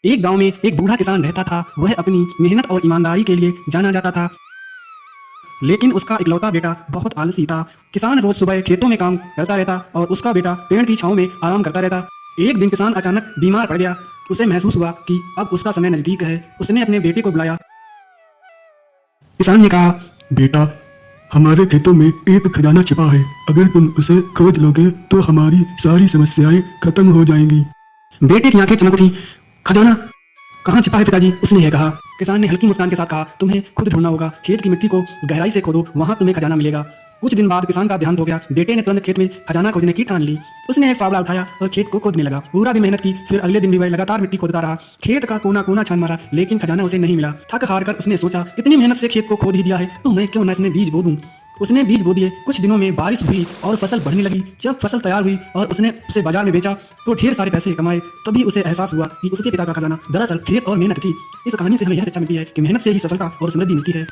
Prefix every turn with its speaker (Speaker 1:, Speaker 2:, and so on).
Speaker 1: एक गांव में एक बूढ़ा किसान रहता था। वह अपनी मेहनत और ईमानदारी के लिए जाना जाता था, लेकिन उसका इकलौता बेटा बहुत आलसी था। किसान रोज सुबह खेतों में काम करता रहता और उसका बेटा पेड़ की छांव में आराम करता रहता। एक दिन किसान अचानक बीमार पड़ गया। उसे महसूस हुआ कि अब उसका समय नजदीक है। उसने अपने बेटे को बुलाया। किसान ने कहा,
Speaker 2: बेटा, हमारे खेतों में एक खजाना छिपा है। अगर तुम उसे खोज लोगे तो हमारी सारी समस्याएं खत्म हो जाएंगी।
Speaker 1: बेटे की आंखें चमक उठी। खजाना कहाँ छिपा है पिताजी? उसने यह कहा। किसान ने हल्की मुस्कान के साथ कहा, तुम्हें खुद ढूंढना होगा। खेत की मिट्टी को गहराई से खोदो, वहां तुम्हें खजाना मिलेगा। कुछ दिन बाद किसान का ध्यान हो गया। बेटे ने तुरंत खेत में खजाना खोजने की ठान ली। उसने एक फावड़ा उठाया और खेत को खोदने लगा। पूरा दिन मेहनत की। फिर अगले दिन भी वह लगातार मिट्टी खोदता रहा। खेत का कोना कोना छान मारा, लेकिन खजाना उसे नहीं मिला। थक हार कर उसने सोचा, इतनी मेहनत से खेत को खोद ही दिया है तो मैं क्यों न इसमें बीज बो दूं। उसने बीज बो दिए। कुछ दिनों में बारिश हुई और फसल बढ़ने लगी। जब फसल तैयार हुई और उसने उसे बाजार में बेचा तो ढेर सारे पैसे कमाए। तभी उसे एहसास हुआ कि उसके पिता का खजाना दरअसल खेत और मेहनत थी। इस कहानी से हमें यह शिक्षा मिलती है कि मेहनत से ही सफलता और समृद्धि मिलती है।